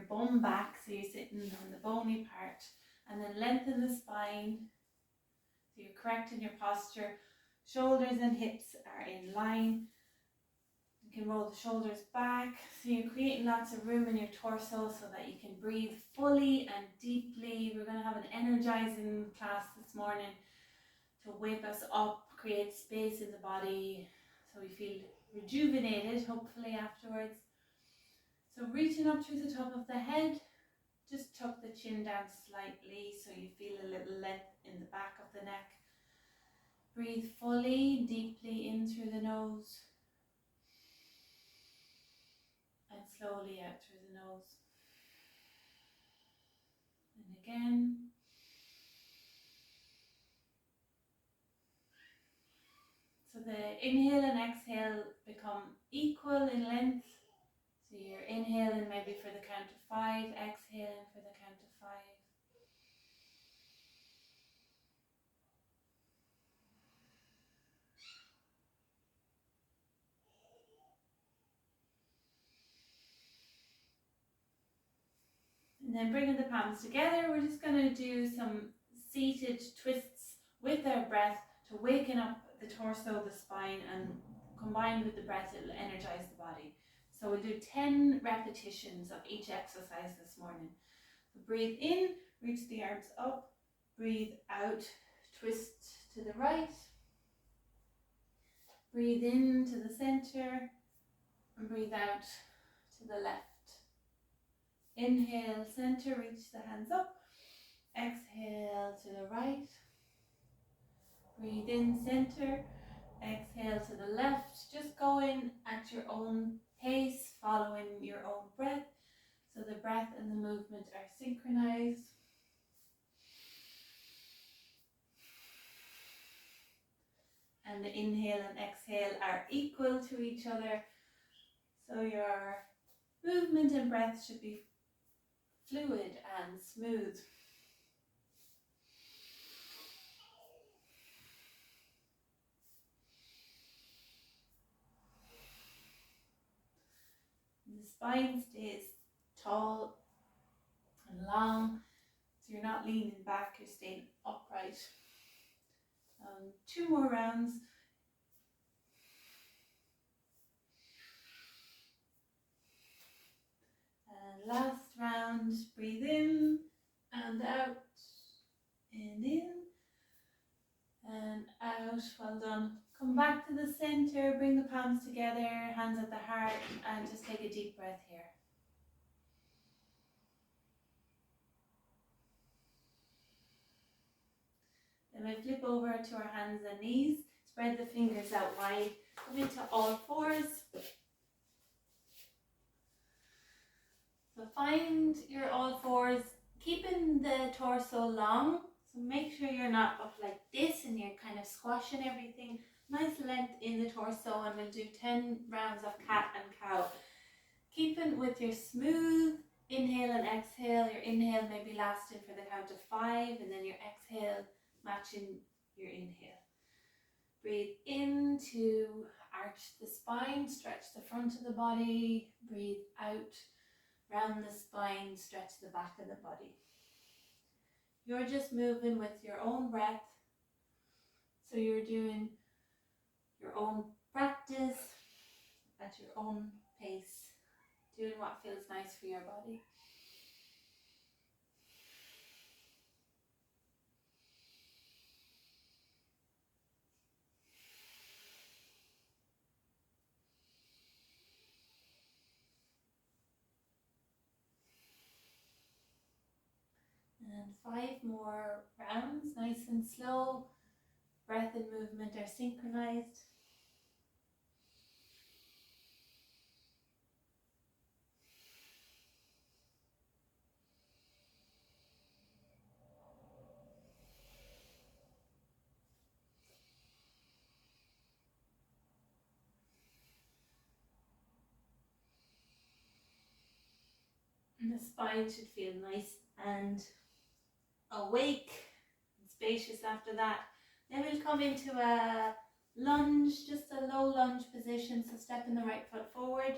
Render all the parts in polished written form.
bum back, so you're sitting on the bony part, and then lengthen the spine, so you're correcting your posture. Shoulders and hips are in line. You can roll the shoulders back, so you're creating lots of room in your torso so that you can breathe fully and deeply. We're going to have an energizing class this morning to wake us up, create space in the body so we feel rejuvenated, hopefully afterwards. So reaching up through the top of the head, just tuck the chin down slightly so you feel a little length in the back of the neck. Breathe fully, deeply in through the nose and slowly out through the nose. And again. So the inhale and exhale become equal in length. So you're inhaling maybe for the count of 5, exhaling for the count of 5. And then bringing the palms together, we're just going to do some seated twists with our breath to waken up the torso, the spine, and combined with the breath, it will energize the body. So we'll do 10 repetitions of each exercise this morning. So breathe in, reach the arms up, breathe out, twist to the right, breathe in to the center, and breathe out to the left. Inhale, center, reach the hands up. Exhale to the right. Breathe in, center. Exhale to the left. Just going at your own pace, following your own breath. So the breath and the movement are synchronized. And the inhale and exhale are equal to each other. So your movement and breath should be fluid and smooth. The spine stays tall and long, so you're not leaning back, you're staying upright. 2 more rounds. And last round, breathe in and out, and in and out. Well done. Come back to the center, bring the palms together, hands at the heart, and just take a deep breath here. Then we flip over to our hands and knees, spread the fingers out wide, come into all fours. So find your all fours, keeping the torso long. So make sure you're not up like this and you're kind of squashing everything. Nice length in the torso, and we'll do 10 rounds of cat and cow. Keeping with your smooth inhale and exhale. Your inhale maybe lasting for the count of 5, and then your exhale matching your inhale. Breathe in to arch the spine, stretch the front of the body. Breathe out, round the spine, stretch the back of the body. You're just moving with your own breath. So you're doing your own practice at your own pace, doing what feels nice for your body. And 5 more rounds, nice and slow. Breath and movement are synchronized. And the spine should feel nice and awake and spacious after that. Then we'll come into a lunge, just a low lunge position. So step in the right foot forward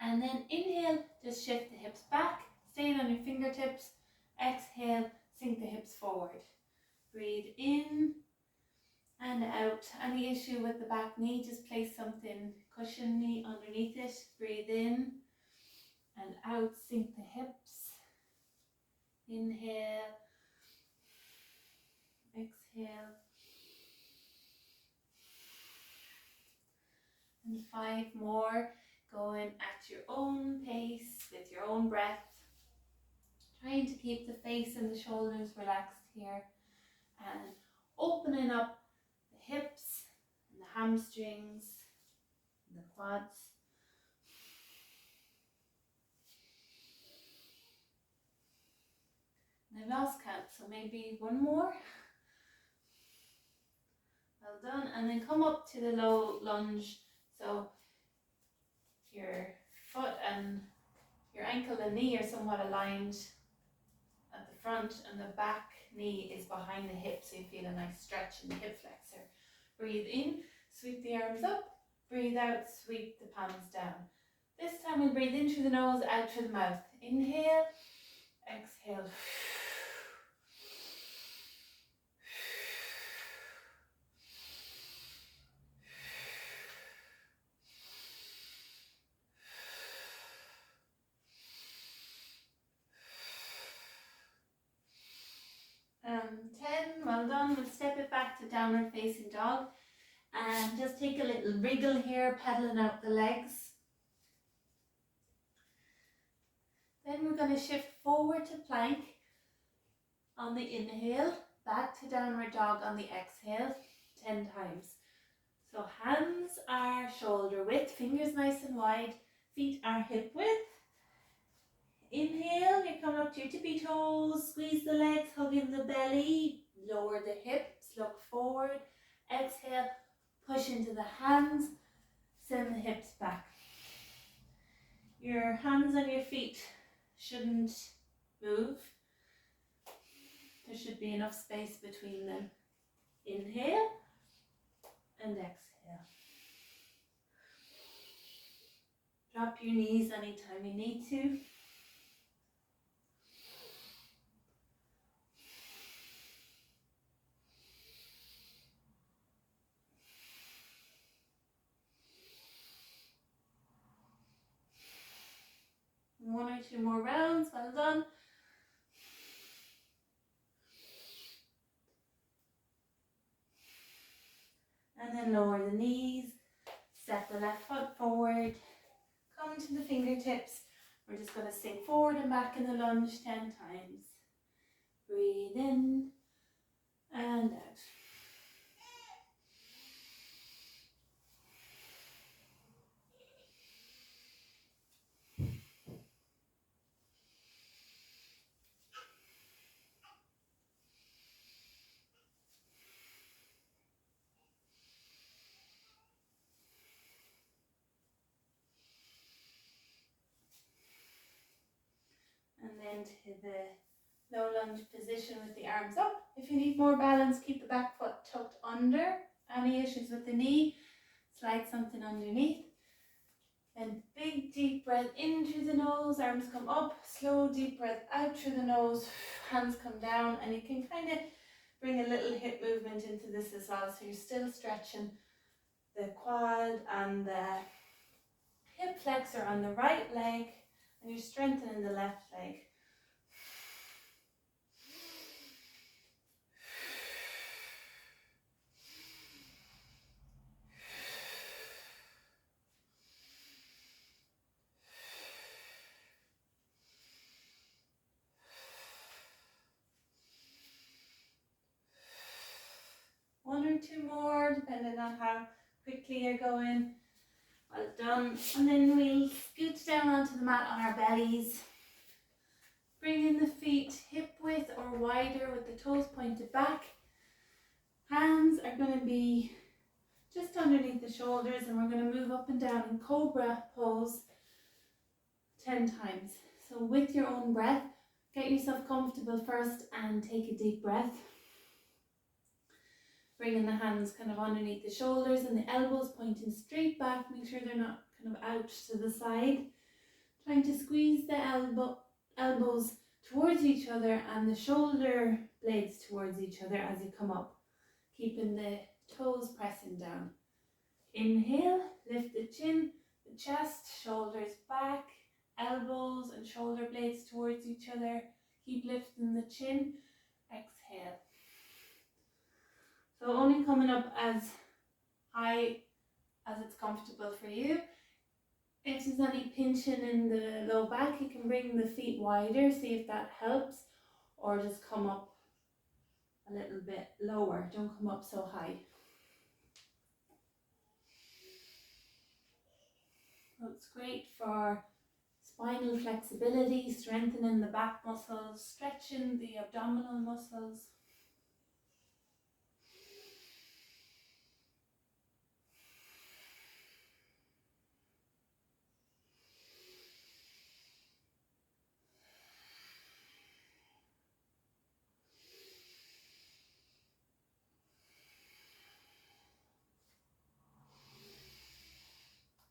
And then inhale, just shift the hips back, staying on your fingertips. Exhale, sink the hips forward. Breathe in and out. Any issue with the back knee, just place something cushiony underneath it. Breathe in and out, sink the hips. Inhale, exhale. And 5 more, going at your own pace with your own breath. Trying to keep the face and the shoulders relaxed here and opening up the hips and the hamstrings and the quads. And I've lost count, so maybe one more. Well done. And then come up to the low lunge. So your foot and your ankle and knee are somewhat aligned at the front, and the back knee is behind the hip, so you feel a nice stretch in the hip flexor. Breathe in, sweep the arms up. Breathe out, sweep the palms down. This time we'll breathe in through the nose, out through the mouth. Inhale, exhale. Um, 10, well done. We'll step it back to downward facing dog and just take a little wriggle here, pedaling out the legs. Then we're going to shift forward to plank on the inhale, back to downward dog on the exhale, 10 times. So hands are shoulder width, fingers nice and wide, feet are hip width. Inhale, you come up to your tippy toes, squeeze the legs, hug in the belly, lower the hips, look forward. Exhale, push into the hands, send the hips back. Your hands and your feet shouldn't move. There should be enough space between them. Inhale and exhale. Drop your knees anytime you need to. One or two more rounds, well done. And then lower the knees, step the left foot forward, come to the fingertips. We're just going to sink forward and back in the lunge 10 times. Breathe in and out. And then to the low lunge position with the arms up. If you need more balance, keep the back foot tucked under. Any issues with the knee, slide something underneath. Then big deep breath in through the nose, arms come up, slow deep breath out through the nose, hands come down, and you can kind of bring a little hip movement into this as well. So you're still stretching the quad and the hip flexor on the right leg, and you're strengthening the left leg. One or two more, depending on how quickly you're going. Well done. And then we'll scoot down onto the mat on our bellies. Bringing the feet hip width or wider with the toes pointed back. Hands are going to be just underneath the shoulders, and we're going to move up and down in cobra pose 10 times. So with your own breath, get yourself comfortable first and take a deep breath. Bringing the hands kind of underneath the shoulders and the elbows pointing straight back. Make sure they're not kind of out to the side. Trying to squeeze the elbows towards each other and the shoulder blades towards each other as you come up, keeping the toes pressing down. Inhale, lift the chin, the chest, shoulders back, elbows and shoulder blades towards each other. Keep lifting the chin. Exhale. So only coming up as high as it's comfortable for you. If there's any pinching in the low back, you can bring the feet wider, see if that helps, or just come up a little bit lower. Don't come up so high. So it's great for spinal flexibility, strengthening the back muscles, stretching the abdominal muscles.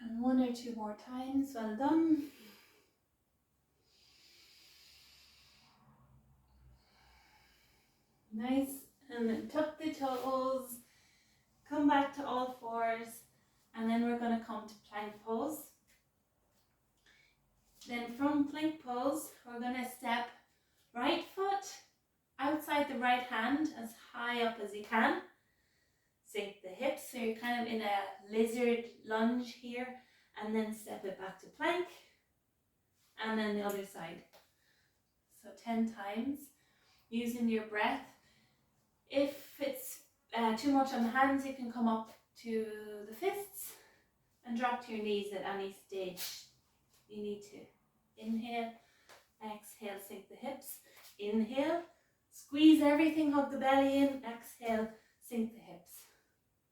And 1 or 2 more times. Well done. Nice. And then tuck the toes. Come back to all fours. And then we're going to come to plank pose. Then from plank pose, we're going to step right foot outside the right hand as high up as you can. Sink the hips, so you're kind of in a lizard lunge here, and then step it back to plank, and then the other side. So 10 times, using your breath. If it's too much on the hands, you can come up to the fists and drop to your knees at any stage you need to. Inhale, exhale, sink the hips. Inhale, squeeze everything, hug the belly in. Exhale, sink the hips.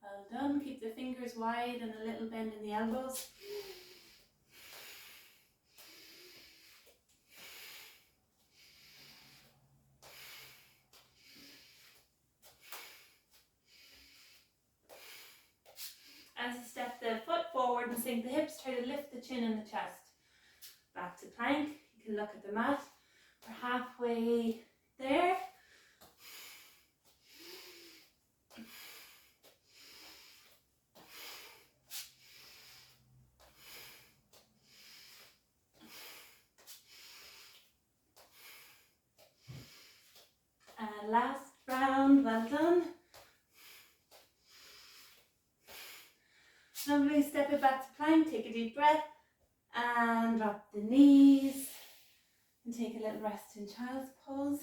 Well done. Keep the fingers wide and a little bend in the elbows. As you step the foot forward and sink the hips, try to lift the chin and the chest. Back to plank. You can look at the mat. We're halfway there. And last round, well done. Lovely, step it back to plank, take a deep breath and drop the knees and take a little rest in child's pose.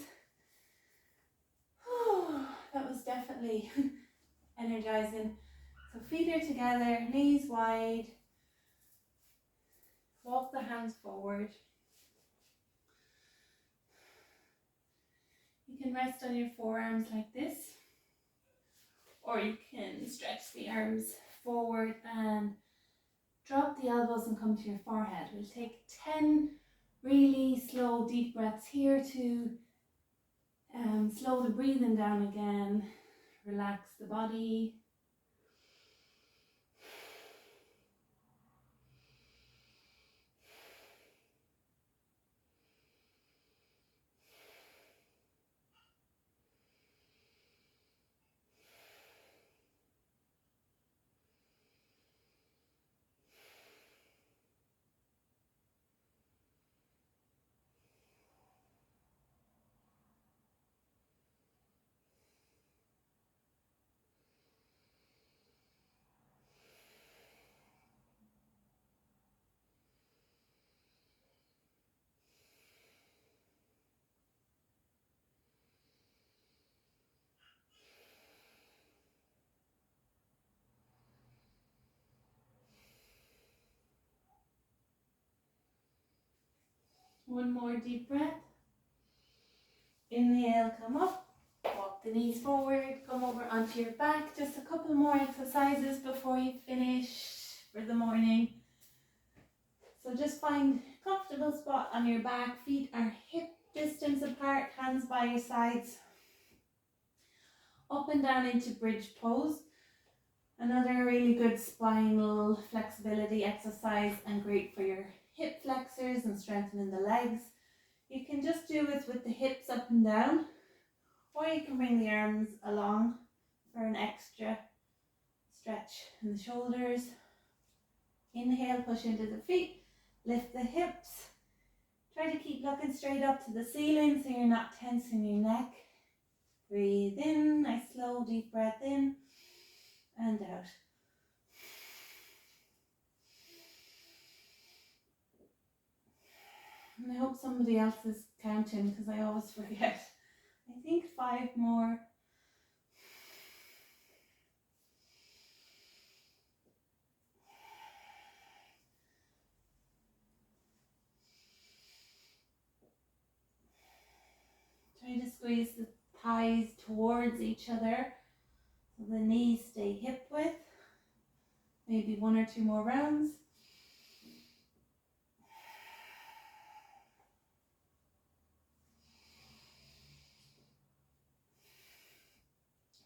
Oh, that was definitely energizing. So feet are together, knees wide, walk the hands forward. You can rest on your forearms like this, or you can stretch the arms forward and drop the elbows and come to your forehead. We'll take 10 really slow deep breaths here to slow the breathing down again, relax the body. One more deep breath. Inhale, come up, walk the knees forward, come over onto your back. Just a couple more exercises before you finish for the morning. So just find a comfortable spot on your back. Feet are hip distance apart, hands by your sides. Up and down into bridge pose. Another really good spinal flexibility exercise and great for your hip flexors and strengthening the legs. You can just do it with the hips up and down, or you can bring the arms along for an extra stretch in the shoulders. Inhale, push into the feet, lift the hips. Try to keep looking straight up to the ceiling so you're not tensing your neck. Breathe in, nice slow deep breath in and out. And I hope somebody else is counting because I always forget. I think 5 more. Try to squeeze the thighs towards each other so the knees stay hip width. Maybe 1 or 2 more rounds.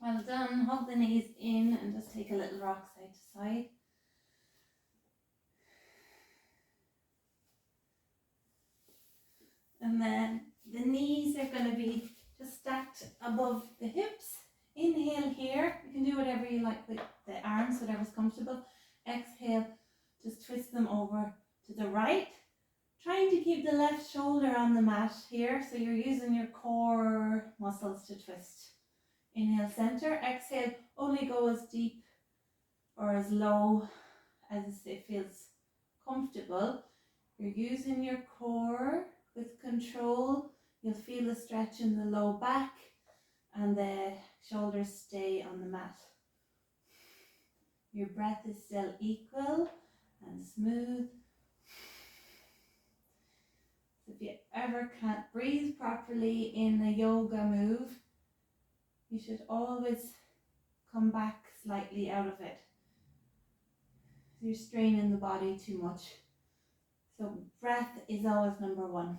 Well done. Hug the knees in and just take a little rock side to side. And then the knees are going to be just stacked above the hips. Inhale here. You can do whatever you like with the arms, whatever's comfortable. Exhale, just twist them over to the right. Trying to keep the left shoulder on the mat here, so you're using your core muscles to twist. Inhale, center. Exhale, only go as deep or as low as it feels comfortable. You're using your core with control. You'll feel the stretch in the low back and the shoulders stay on the mat. Your breath is still equal and smooth. If you ever can't breathe properly in a yoga move, you should always come back slightly out of it. You're straining the body too much. So breath is always number 1.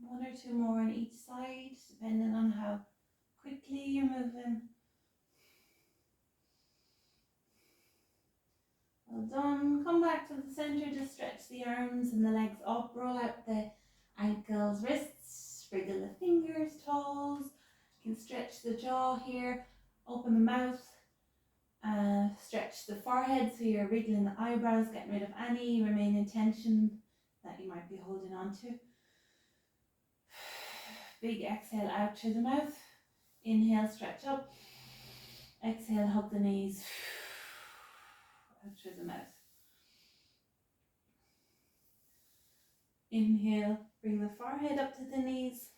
One or 2 more on each side, depending on how quickly you're moving. Well done. Come back to the center to stretch the arms and the legs up. Roll out the ankles, wrists, wriggle the fingers, toes. You can stretch the jaw here, open the mouth, stretch the forehead so you're wriggling the eyebrows, getting rid of any remaining tension that you might be holding on to. Big exhale out through the mouth. Inhale, stretch up. Exhale, hug the knees out through the mouth. Inhale, bring the forehead up to the knees.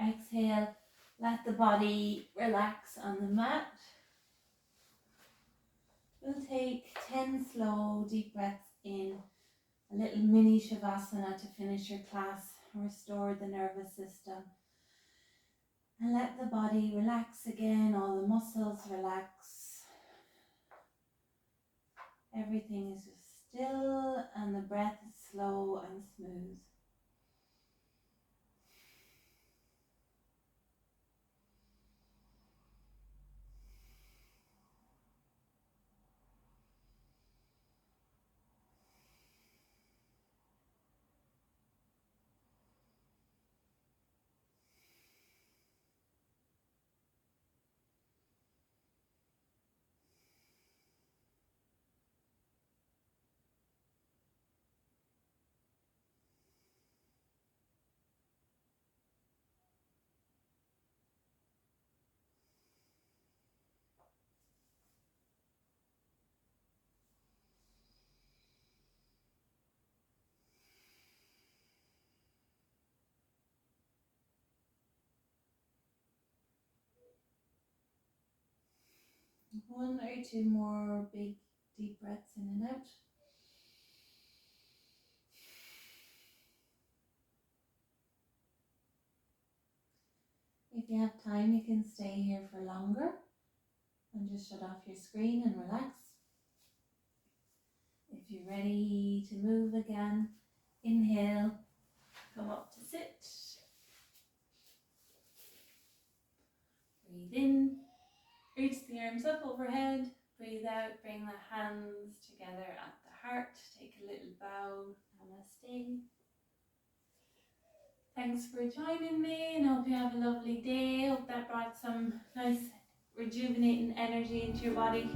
Exhale, let the body relax on the mat. We'll take 10 slow, deep breaths in. A little mini shavasana to finish your class, restore the nervous system. And let the body relax again, all the muscles relax. Everything is just still and the breath is slow and smooth. One or two more big deep breaths in and out. If you have time, you can stay here for longer and just shut off your screen and relax. If you're ready to move again, inhale, come up to sit. Breathe in, reach the arms up overhead. Breathe out, bring the hands together at the heart. Take a little bow, namaste. Thanks for joining me, and I hope you have a lovely day. Hope that brought some nice rejuvenating energy into your body.